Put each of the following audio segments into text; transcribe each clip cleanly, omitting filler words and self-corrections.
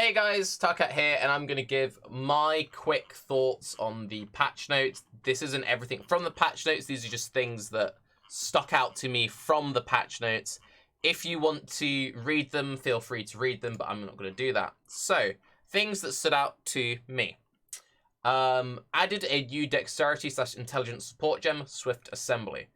Hey guys, Tarke here, and I'm going to give my quick thoughts on the patch notes. This isn't everything from the patch notes, these are just things that stuck out to me from the patch notes. If you want to read them, feel free to read them, but I'm not going to do that. So, things that stood out to me. Added a new dexterity/intelligence support gem, Swift Assembly.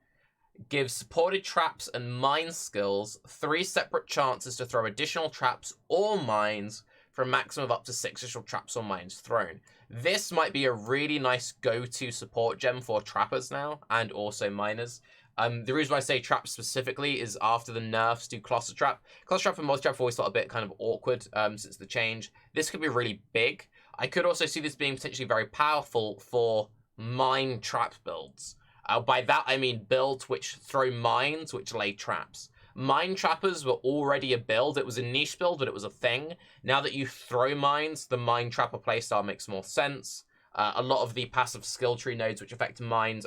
Gives supported traps and mine skills 3 separate chances to throw additional traps or mines for a maximum of up to 6 additional traps or mines thrown. This might be a really nice go-to support gem for trappers now, and also miners. The reason why I say trap specifically is after the nerfs to Cluster Trap. Cluster Trap and Multi-Trap have always felt a bit kind of awkward since the change. This could be really big. I could also see this being potentially very powerful for mine trap builds. By that, I mean builds which throw mines, which lay traps. Mine trappers were already a build. It was a niche build, but it was a thing. Now that you throw mines, the mine trapper playstyle makes more sense. A lot of the passive skill tree nodes which affect mines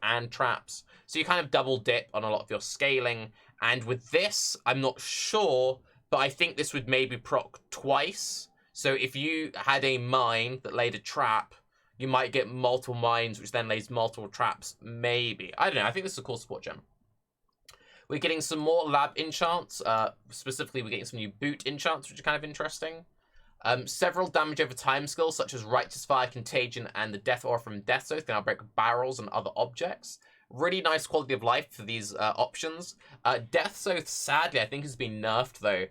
and traps. So you kind of double dip on a lot of your scaling. And with this, I'm not sure, but I think this would maybe proc twice. So if you had a mine that laid a trap, you might get multiple mines, which then lays multiple traps, maybe. I don't know, I think this is a cool support gem. We're getting some more lab enchants. Specifically, we're getting some new boot enchants, which are kind of interesting. Several damage over time skills, such as Righteous Fire, Contagion, and the Death Aura from Death Oath can now break barrels and other objects. Really nice quality of life for these options. Death Oath, sadly, I think has been nerfed, though,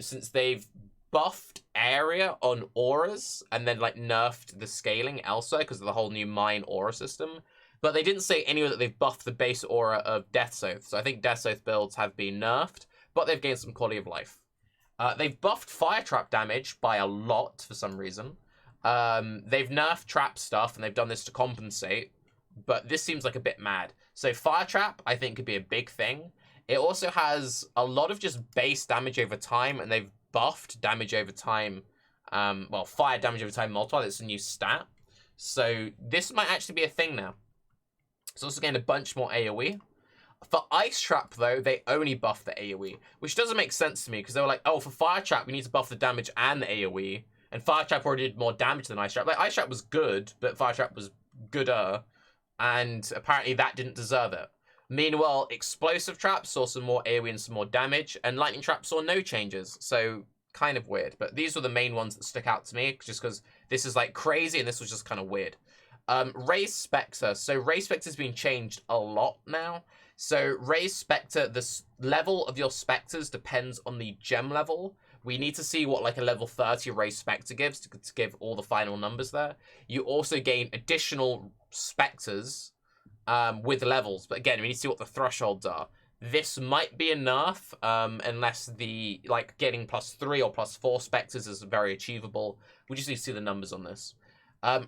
since they've buffed area on auras and then like nerfed the scaling elsewhere because of the whole new mine aura system. But they didn't say anywhere that they've buffed the base aura of Death's Oath. So I think Death's Oath builds have been nerfed, but they've gained some quality of life. They've buffed fire trap damage by a lot for some reason. They've nerfed trap stuff and they've done this to compensate, but this seems like a bit mad. So fire trap I think could be a big thing. It also has a lot of just base damage over time, and they've buffed damage over time, well, fire damage over time multiplier. It's a new stat. So this might actually be a thing now. It's also getting a bunch more AoE. For Ice Trap, though, they only buff the AoE, which doesn't make sense to me, because they were like, oh, for Fire Trap, we need to buff the damage and the AoE, and Fire Trap already did more damage than Ice Trap. Like, Ice Trap was good, but Fire Trap was gooder, and apparently that didn't deserve it. Meanwhile, Explosive Trap saw some more AoE and some more damage, and Lightning Trap saw no changes, so kind of weird. But these were the main ones that stick out to me, just because this is like crazy, and this was just kind of weird. Raise Spectre. So Raise Spectre's been changed a lot now. So Raise Spectre, the level of your Spectres depends on the gem level. We need to see what like a level 30 Raise Spectre gives to give all the final numbers there. You also gain additional Spectres with levels, but again, we need to see what the thresholds are. This might be a nerf, unless the like getting +3 or +4 Spectres is very achievable. We just need to see the numbers on this.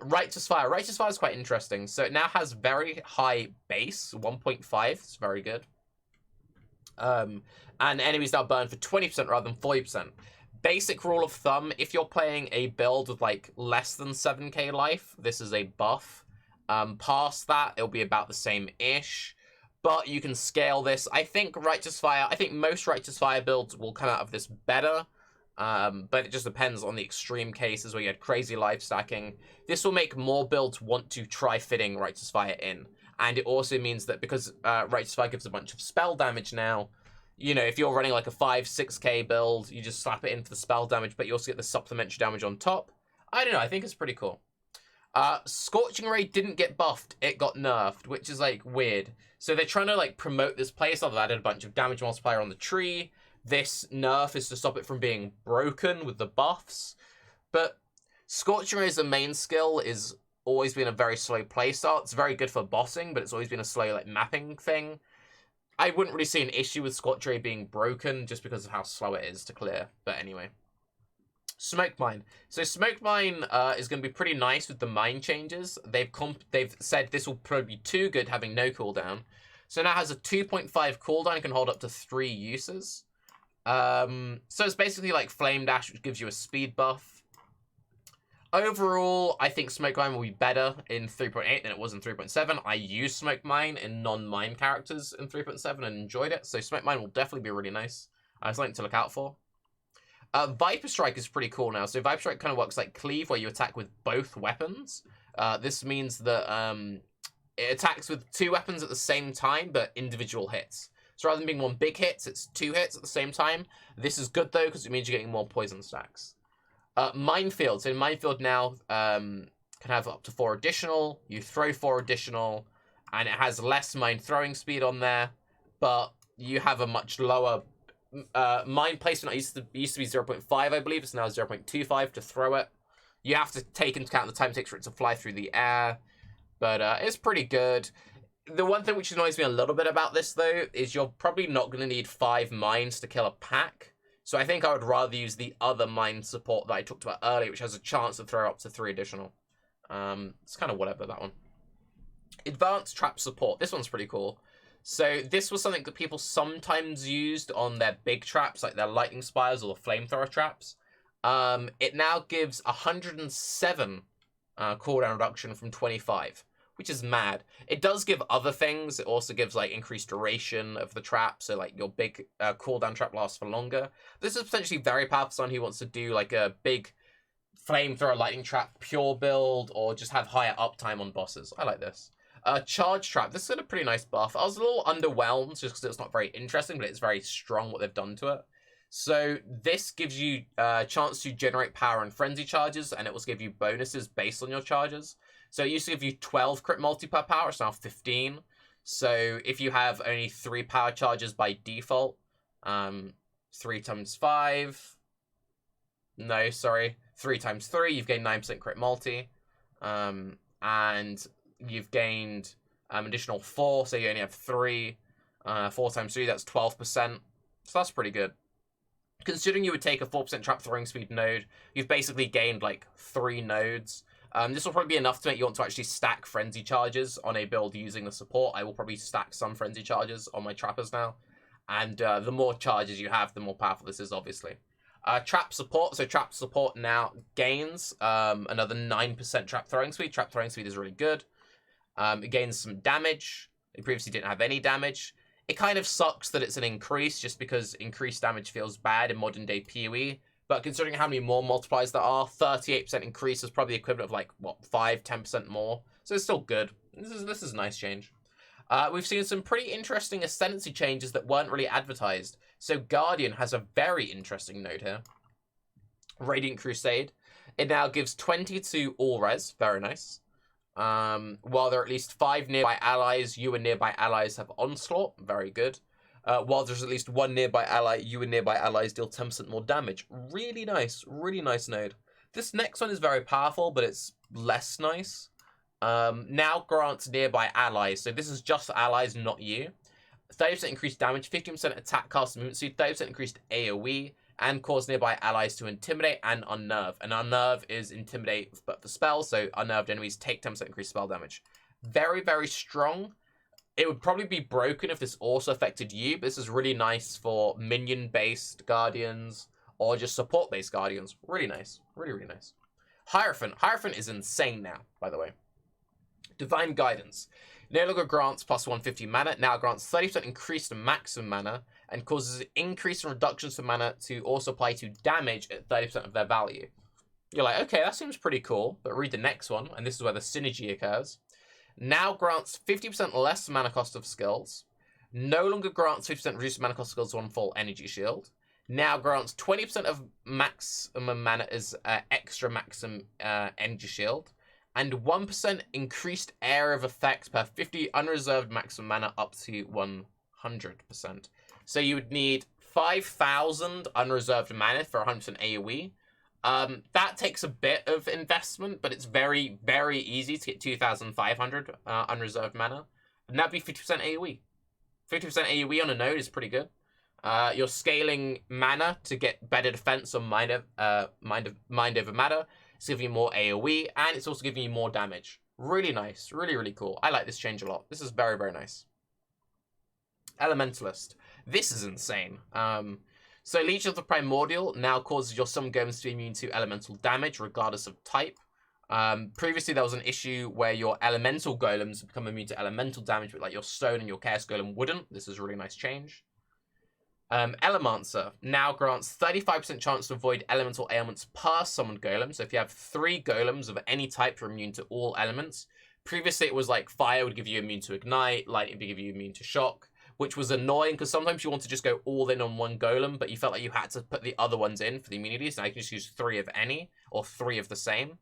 Righteous Fire. Righteous Fire is quite interesting. So it now has very high base, 1.5. It's very good. And enemies now burn for 20% rather than 40%. Basic rule of thumb, if you're playing a build with like less than 7k life, this is a buff. Past that, it'll be about the same-ish. But you can scale this. I think most Righteous Fire builds will come out of this better. But it just depends on the extreme cases where you had crazy life stacking. This will make more builds want to try fitting Righteous Fire in. And it also means that because Righteous Fire gives a bunch of spell damage now, you know, if you're running like a 5-6k build, you just slap it in for the spell damage, but you also get the supplementary damage on top. I don't know, I think it's pretty cool. Scorching Ray didn't get buffed, it got nerfed, which is like weird. So they're trying to like promote this playstyle. They've added a bunch of damage multiplier on the tree. This nerf is to stop it from being broken with the buffs. But Scorching Ray as a main skill is always been a very slow playstyle. It's very good for bossing, but it's always been a slow like mapping thing. I wouldn't really see an issue with Scorching Ray being broken just because of how slow it is to clear. But anyway. Smoke Mine. So Smoke Mine is going to be pretty nice with the mine changes. They've said this will probably be too good having no cooldown. So now it has a 2.5 cooldown and can hold up to 3 uses. So it's basically like Flame Dash, which gives you a speed buff. Overall, I think Smoke Mine will be better in 3.8 than it was in 3.7. I used Smoke Mine in non-mine characters in 3.7 and enjoyed it. So Smoke Mine will definitely be really nice. Something to look out for. Viper Strike is pretty cool now. So Viper Strike kind of works like Cleave, where you attack with both weapons. This means that it attacks with 2 weapons at the same time, but individual hits. So rather than being 1 big hit, it's 2 hits at the same time. This is good, though, because it means you're getting more poison stacks. Minefield. So Minefield now can have up to 4 additional. You throw 4 additional, and it has less mine throwing speed on there, but you have a much lower mine placement. It used to be 0.5, I believe. It's now 0.25 to throw it. You have to take into account the time it takes for it to fly through the air, but it's pretty good. The one thing which annoys me a little bit about this, though, is you're probably not going to need 5 mines to kill a pack. So I think I would rather use the other mine support that I talked about earlier, which has a chance to throw up to 3 additional. It's kind of whatever, that one. Advanced trap support. This one's pretty cool. So this was something that people sometimes used on their big traps, like their lightning spires or the flamethrower traps. It now gives 107 cooldown reduction from 25, which is mad. It does give other things. It also gives like increased duration of the trap, so like your big cooldown trap lasts for longer. This is potentially very powerful for someone who wants to do like a big flamethrower lightning trap pure build, or just have higher uptime on bosses. I like this. Charge trap. This is a pretty nice buff. I was a little underwhelmed just because it's not very interesting, but it's very strong what they've done to it. So this gives you a chance to generate power and frenzy charges, and it will give you bonuses based on your charges. So it used to give you 12 crit multi per power, it's now 15. So if you have only 3 power charges by default, 3 times 5, no, sorry, 3 times 3, you've gained 9% crit multi, and you've gained additional 4, so you only have 3. 4 times 3, that's 12%, so that's pretty good. Considering you would take a 4% trap throwing speed node, you've basically gained like 3 nodes. This will probably be enough to make you want to actually stack frenzy charges on a build using the support. I will probably stack some frenzy charges on my trappers now. And the more charges you have, the more powerful this is, obviously. Trap support. So trap support now gains another 9% trap throwing speed. Trap throwing speed is really good. It gains some damage. It previously didn't have any damage. It kind of sucks that it's an increase, just because increased damage feels bad in modern day PoE. But considering how many more multipliers there are, 38% increase is probably the equivalent of like, what, 5-10% more. So it's still good. This is a nice change. We've seen some pretty interesting Ascendancy changes that weren't really advertised. So Guardian has a very interesting node here. Radiant Crusade. It now gives 20 to all res. Very nice. While there are at least 5 nearby allies, you and nearby allies have Onslaught. Very good. While there's at least 1 nearby ally, you and nearby allies deal 10% more damage. Really nice node. This next one is very powerful, but it's less nice. Now grants nearby allies. So this is just for allies, not you. 30% increased damage, 15% attack, cast, movement speed, 30% increased AoE, and cause nearby allies to intimidate and unnerve. And unnerve is intimidate, but for spells, so unnerved enemies take 10% increased spell damage. Very, very strong. It would probably be broken if this also affected you, but this is really nice for minion-based guardians or just support-based guardians. Really nice. Really, really nice. Hierophant. Hierophant is insane now, by the way. Divine Guidance. No longer grants plus 150 mana, now grants 30% increased maximum mana and causes increase in reductions for mana to also apply to damage at 30% of their value. You're like, okay, that seems pretty cool, but read the next one, and this is where the synergy occurs. Now grants 50% less mana cost of skills. No longer grants 50% reduced mana cost of skills on full energy shield. Now grants 20% of maximum mana as extra maximum energy shield. And 1% increased area of effect per 50 unreserved maximum mana up to 100%. So you would need 5,000 unreserved mana for 100% AoE. That takes a bit of investment, but it's very, very easy to get 2,500 unreserved mana. And that'd be 50% AoE. 50% AoE on a node is pretty good. You're scaling mana to get better defense on mind over matter. It's giving you more AoE, and it's also giving you more damage. Really nice. Really, really cool. I like this change a lot. This is very, very nice. Elementalist. This is insane. So Legion of the Primordial now causes your summon golems to be immune to elemental damage, regardless of type. Previously, there was an issue where your elemental golems become immune to elemental damage, but like your stone and your chaos golem wouldn't. This is a really nice change. Elemancer now grants 35% chance to avoid elemental ailments per summoned golem. So if you have 3 golems of any type, you're immune to all elements. Previously, it was like fire would give you immune to ignite, lightning would give you immune to shock, which was annoying because sometimes you want to just go all in on one golem, but you felt like you had to put the other ones in for the immunities. Now you can just use 3 of any or 3 of the same.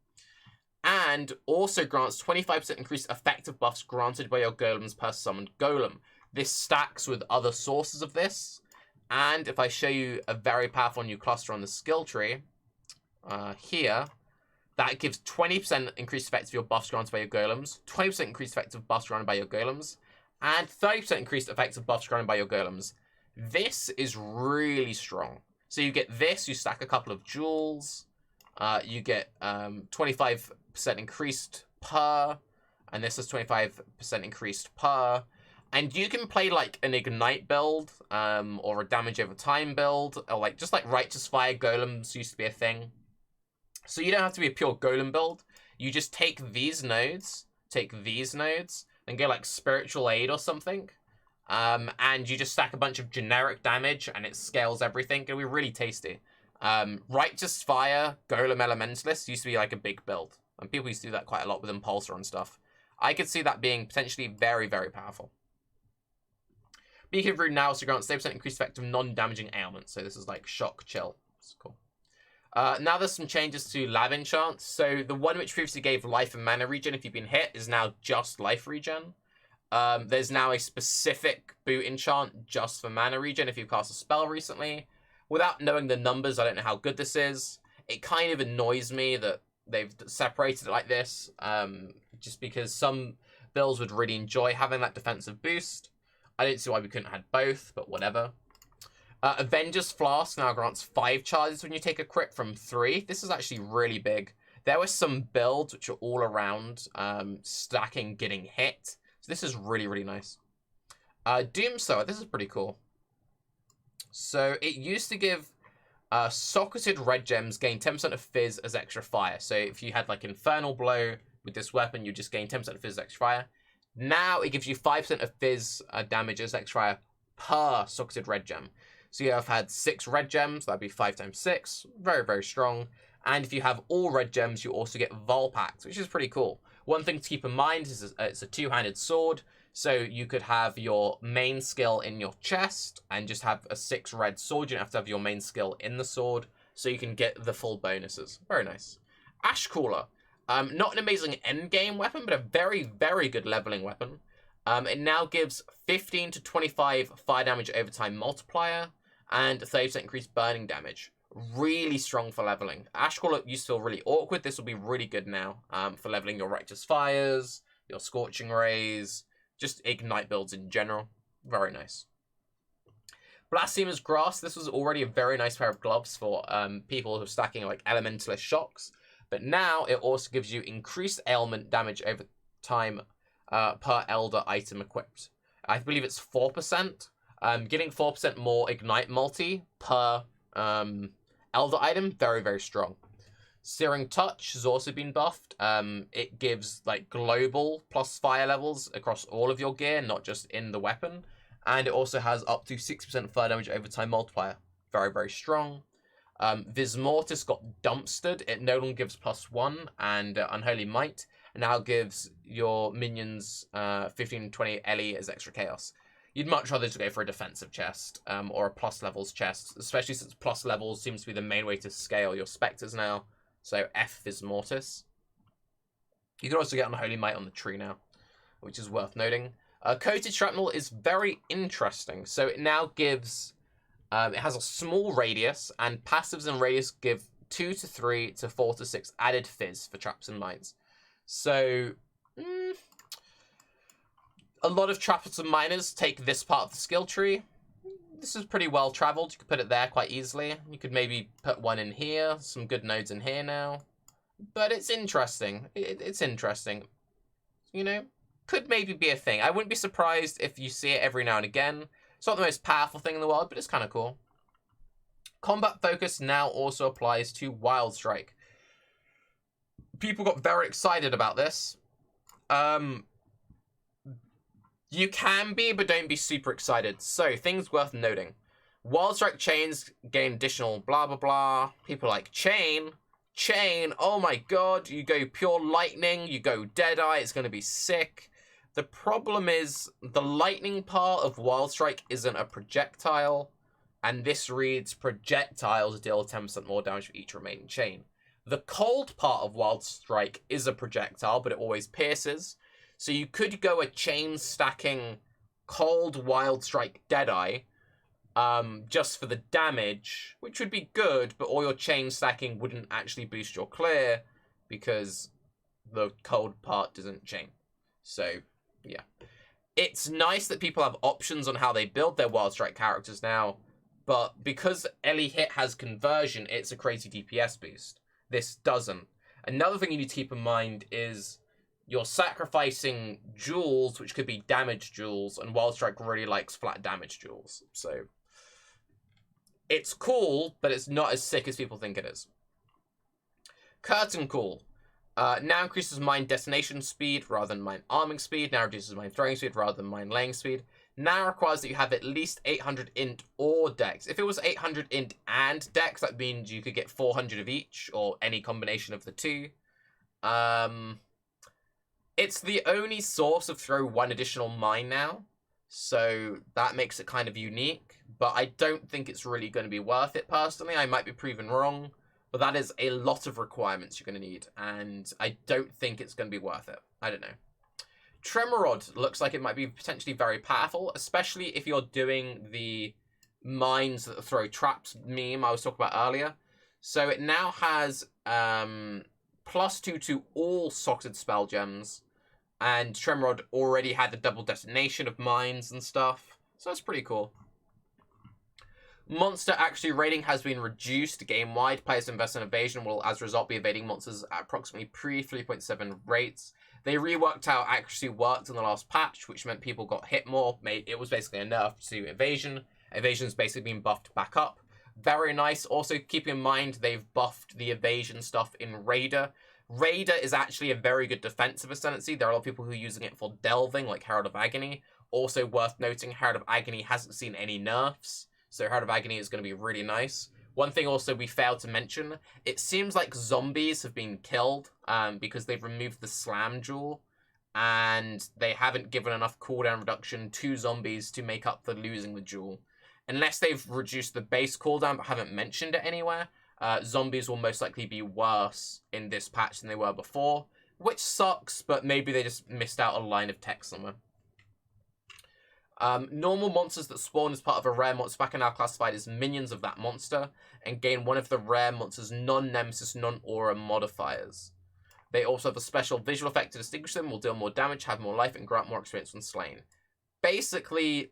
And also grants 25% increased effective buffs granted by your golems per summoned golem. This stacks with other sources of this. And if I show you a very powerful new cluster on the skill tree, here, that gives 20% increased effect of your buffs granted by your golems, 20% increased effect of buffs granted by your golems, and 30% increased effect of buffs granted by your golems. This is really strong. So you get this, you stack a couple of jewels, you get 25% increased per, and this is 25% increased per. And you can play like an ignite build, or a damage over time build, or like just like Righteous Fire golems used to be a thing. So you don't have to be a pure golem build. You just take these nodes, and go like Spiritual Aid or something. And you just stack a bunch of generic damage and it scales everything. It'll be really tasty. Righteous Fire, Golem Elementalist used to be like a big build. And people used to do that quite a lot with Impulsor and stuff. I could see that being potentially very, very powerful. Beacon of Rude now also grants 30% increased effect of non-damaging ailments. So this is like shock, chill. It's cool. Now there's some changes to lab enchants. So the one which previously gave life and mana regen if you've been hit is now just life regen. There's now a specific boot enchant just for mana regen if you've cast a spell recently. Without knowing the numbers, I don't know how good this is. It kind of annoys me that they've separated it like this, just because some builds would really enjoy having that defensive boost. I don't see why we couldn't have had both, but whatever. Avenger's Flask now grants 5 charges when you take a crit from 3. This is actually really big. There were some builds which are all around stacking getting hit. So this is really, really nice. Doomsower, this is pretty cool. So it used to give socketed red gems gain 10% of fizz as extra fire. So if you had like Infernal Blow with this weapon, you just gain 10% of fizz as extra fire. Now it gives you 5% of fizz damage as extra fire per socketed red gem. So you have had 6 red gems, that'd be 5 times 6. Very, very strong. And if you have all red gems, you also get Volpact, which is pretty cool. One thing to keep in mind is it's a 2-handed sword. So you could have your main skill in your chest and just have a 6 red sword. You don't have to have your main skill in the sword. So you can get the full bonuses. Very nice. Ashcaller. Not an amazing endgame weapon, but a very, very good leveling weapon. It now gives 15 to 25 fire damage over time multiplier and 30% increased burning damage. Really strong for leveling. Ashcaller used to feel really awkward. This will be really good now for leveling your Righteous Fires, your Scorching Rays, just ignite builds in general. Very nice. Blasphemer's Grasp. This was already a very nice pair of gloves for people who are stacking like Elementalist shocks. But now it also gives you increased ailment damage over time per Elder item equipped. I believe it's 4%. Getting 4% more ignite multi per Elder item, very, very strong. Searing Touch has also been buffed. It gives like global plus fire levels across all of your gear, not just in the weapon. And it also has up to 60% fire damage over time multiplier. Very, very strong. Vismortis got dumpstered. It no longer gives +1 and Unholy Might. It now gives your minions 15 20 LE as extra chaos. You'd much rather just go for a defensive chest or a plus levels chest, especially since plus levels seems to be the main way to scale your specters now. So F Vismortis. You can also get Unholy Might on the tree now, which is worth noting. Coated Shrapnel is very interesting. So it now gives... it has a small radius, and passives and radius give 2 to 3 to 4 to 6 added fizz for traps and mines. So, a lot of trappers and miners take this part of the skill tree. This is pretty well traveled. You could put it there quite easily. You could maybe put one in here, some good nodes in here now. But it's interesting. It's interesting. You know, could maybe be a thing. I wouldn't be surprised if you see it every now and again. It's not the most powerful thing in the world, but it's kind of cool. Combat Focus now also applies to Wild Strike. People got very excited about this. You can be, but don't be super excited. So, things worth noting. Wild Strike chains gain additional blah blah blah. People like chain, oh my god, you go pure lightning, you go Deadeye, it's going to be sick. The problem is, the lightning part of Wild Strike isn't a projectile, and this reads projectiles deal 10% more damage for each remaining chain. The cold part of Wild Strike is a projectile, but it always pierces. So you could go a chain stacking cold Wild Strike Deadeye, just for the damage, which would be good, but all your chain stacking wouldn't actually boost your clear, because the cold part doesn't chain. So, yeah. It's nice that people have options on how they build their Wild Strike characters now, but because Ellie Hit has conversion, it's a crazy DPS boost. This doesn't. Another thing you need to keep in mind is you're sacrificing jewels, which could be damage jewels, and Wild Strike really likes flat damage jewels. So, it's cool, but it's not as sick as people think it is. Curtain Call. Now increases mine destination speed rather than mine arming speed. Now reduces mine throwing speed rather than mine laying speed. Now requires that you have at least 800 int or dex. If it was 800 int and dex, that means you could get 400 of each, or any combination of the two. It's the only source of throw one additional mine now, so that makes it kind of unique, but I don't think it's really going to be worth it personally. I might be proven wrong, but that is a lot of requirements you're going to need, and I don't think it's going to be worth it. I don't know. Tremor Rod looks like it might be potentially very powerful, especially if you're doing the mines that throw traps meme I was talking about earlier. So it now has +2 to all socketed spell gems, and Tremor Rod already had the double detonation of mines and stuff, so that's pretty cool. Monster accuracy rating has been reduced game-wide. Players invest in evasion will, as a result, be evading monsters at approximately pre-3.7 rates. They reworked how accuracy worked in the last patch, which meant people got hit more. It was basically a nerf to evasion. Evasion's basically been buffed back up. Very nice. Also, keep in mind, they've buffed the evasion stuff in Raider. Raider is actually a very good defensive ascendancy. There are a lot of people who are using it for delving, like Herald of Agony. Also worth noting, Herald of Agony hasn't seen any nerfs, so Herald of Agony is going to be really nice. One thing also we failed to mention, it seems like zombies have been killed because they've removed the slam jewel, and they haven't given enough cooldown reduction to zombies to make up for losing the jewel. Unless they've reduced the base cooldown but haven't mentioned it anywhere, zombies will most likely be worse in this patch than they were before, which sucks, but maybe they just missed out a line of text somewhere. Normal monsters that spawn as part of a rare monster pack are now classified as minions of that monster and gain one of the rare monster's non-nemesis, non-aura modifiers. They also have a special visual effect to distinguish them, will deal more damage, have more life, and grant more experience when slain. Basically,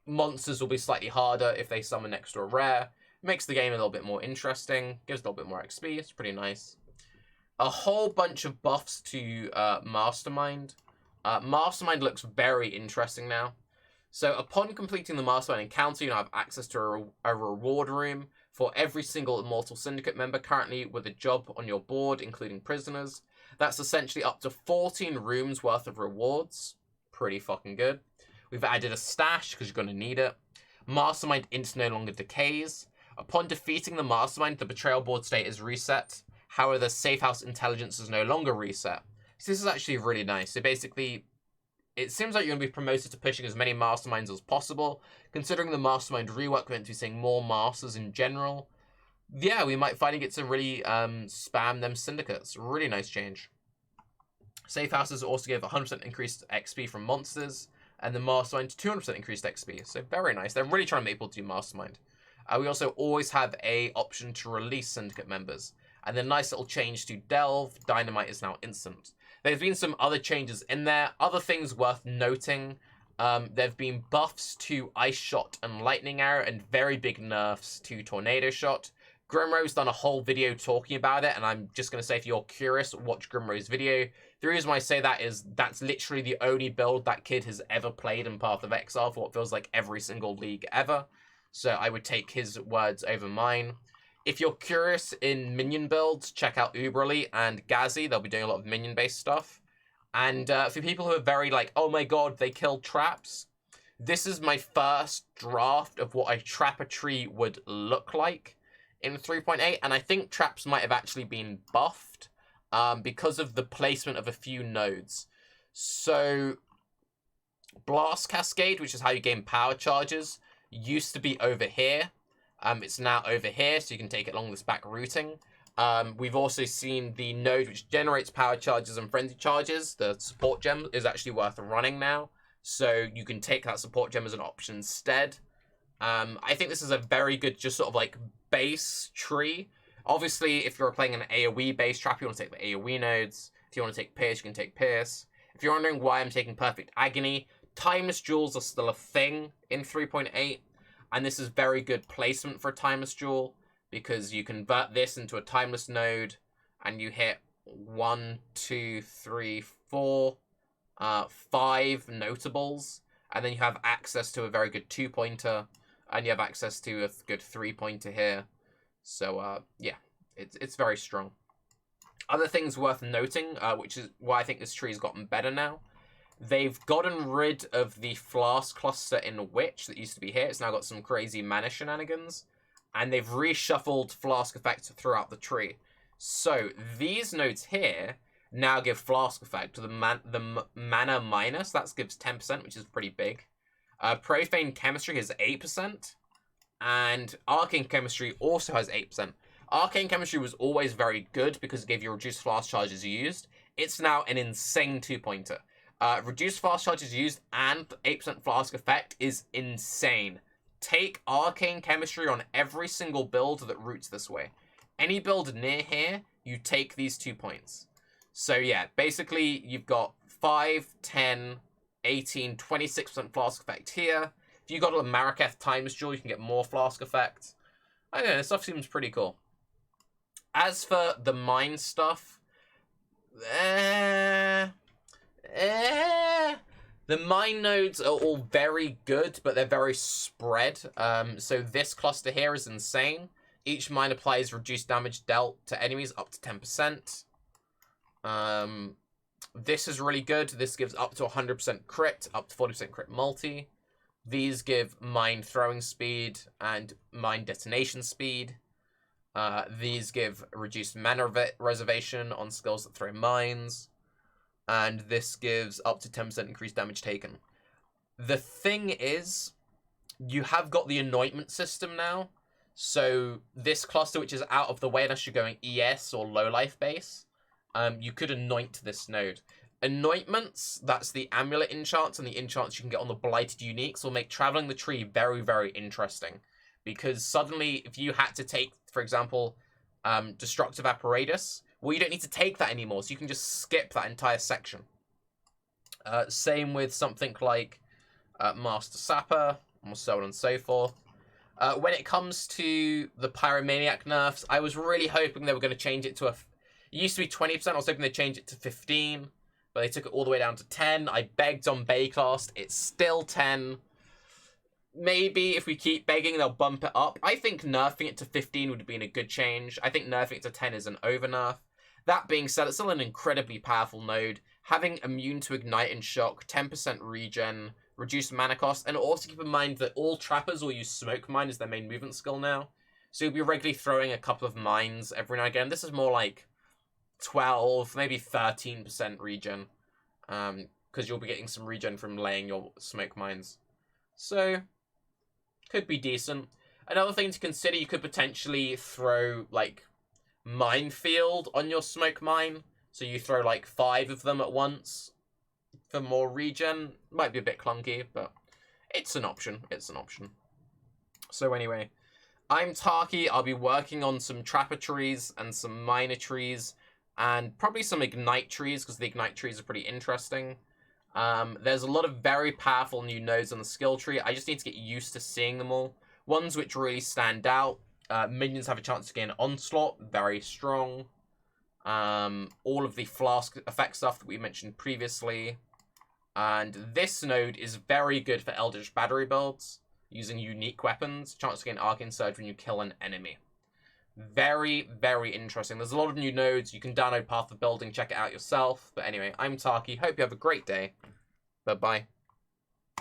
monsters will be slightly harder if they summon next to a rare. Makes the game a little bit more interesting, gives a little bit more XP, it's pretty nice. A whole bunch of buffs to Mastermind. Mastermind looks very interesting now. So upon completing the Mastermind encounter, you now have access to a reward room for every single Immortal Syndicate member currently with a job on your board, including prisoners. That's essentially up to 14 rooms worth of rewards. Pretty fucking good. We've added a stash because you're going to need it. Mastermind int no longer decays. Upon defeating the Mastermind, the Betrayal board state is reset. However, the Safe House intelligence is no longer reset. So this is actually really nice. So basically, it seems like you're going to be promoted to pushing as many Masterminds as possible. Considering the Mastermind rework, we're going to be seeing more Masters in general. Yeah, we might find it to really spam them Syndicates. Really nice change. Safe Houses also give 100% increased XP from monsters, and the Mastermind 200% increased XP. So very nice. They're really trying to make people do Mastermind. We also always have a option to release Syndicate members. And the nice little change to Delve, Dynamite is now instant. There's been some other changes in there. Other things worth noting. There have been buffs to Ice Shot and Lightning Arrow, and very big nerfs to Tornado Shot. Grimro's done a whole video talking about it, and I'm just going to say if you're curious, watch Grimro's video. The reason why I say that is that's literally the only build that kid has ever played in Path of Exile for what feels like every single league ever. So I would take his words over mine. If you're curious in minion builds, check out Uberly and Gazi. They'll be doing a lot of minion-based stuff. And for people who are very like, oh my god, they killed traps, This is my first draft of what a trapper tree would look like in 3.8, and I think traps might have actually been buffed because of the placement of a few nodes. So, Blast Cascade, which is how you gain power charges, used to be over here. It's now over here, so you can take it along this back routing. We've also seen the node which generates power charges and frenzy charges. The support gem is actually worth running now, so you can take that support gem as an option instead. I think this is a very good just sort of like base tree. Obviously, if you're playing an AoE base trap, you want to take the AoE nodes. If you want to take Pierce, you can take Pierce. If you're wondering why I'm taking Perfect Agony, Timeless Jewels are still a thing in 3.8, and this is very good placement for a Timeless Jewel, because you convert this into a Timeless node, and you hit 1, 2, 3, 4, 5 notables, and then you have access to a very good 2-pointer, and you have access to a good 3-pointer here. So, yeah, it's very strong. Other things worth noting, which is why I think this tree has gotten better now. They've gotten rid of the Flask cluster in Witch that used to be here. It's now got some crazy mana shenanigans. And they've reshuffled Flask effects throughout the tree. So, these nodes here now give Flask effect to the mana minus. That gives 10%, which is pretty big. Profane Chemistry has 8%. And Arcane Chemistry also has 8%. Arcane Chemistry was always very good because it gave you reduced flask charges used. It's now an insane 2-pointer. Reduced flask charges used and 8% flask effect is insane. Take Arcane Chemistry on every single build that routes this way. Any build near here, you take these 2 points. So yeah, basically you've got 5, 10, 18, 26% flask effect here. If you got a Maraketh Timeless Jewel, you can get more flask effect. I don't know, this stuff seems pretty cool. As for the mine stuff, the mine nodes are all very good, but they're very spread. So this cluster here is insane. Each mine applies reduced damage dealt to enemies up to 10%. This is really good. This gives up to 100% crit, up to 40% crit multi. These give mine throwing speed and mine detonation speed. These give reduced mana reservation on skills that throw mines. And this gives up to 10% increased damage taken. The thing is, you have got the anointment system now. So this cluster, which is out of the way unless you're going ES or low life base, you could anoint this node. Anointments, that's the amulet enchants and the enchants you can get on the blighted uniques, will make traveling the tree very, very interesting. Because suddenly, if you had to take, for example, Destructive Apparatus, well, you don't need to take that anymore, so you can just skip that entire section. Same with something like Master Sapper, and so on and so forth. When it comes to the Pyromaniac nerfs, I was really hoping they were going to change it to it used to be 20%, I was hoping they'd change it to 15%, but they took it all the way down to 10%. I begged on Baycast, it's still 10%. Maybe if we keep begging, they'll bump it up. I think nerfing it to 15 would have been a good change. I think nerfing it to 10 is an over nerf. That being said, it's still an incredibly powerful node. Having immune to ignite and shock, 10% regen, reduced mana cost, and also keep in mind that all trappers will use smoke mine as their main movement skill now. So you'll be regularly throwing a couple of mines every now and again. This is more like 12, maybe 13% regen. Because you'll be getting some regen from laying your smoke mines. So, could be decent. Another thing to consider, you could potentially throw, like, minefield on your smoke mine. So you throw, like, 5 of them at once for more regen. Might be a bit clunky, but it's an option. It's an option. So anyway, I'm Tarke. I'll be working on some trapper trees and some miner trees and probably some ignite trees, because the ignite trees are pretty interesting. There's a lot of very powerful new nodes on the skill tree. I just need to get used to seeing them all. Ones which really stand out. Minions have a chance to gain Onslaught. Very strong. All of the flask effect stuff that we mentioned previously. And this node is very good for Eldritch Battery builds. Using unique weapons. Chance to gain Arcane Surge when you kill an enemy. Very, very interesting. There's a lot of new nodes. You can download Path of Building, check it out yourself. But anyway, I'm Tarke. Hope you have a great day. Bye-bye.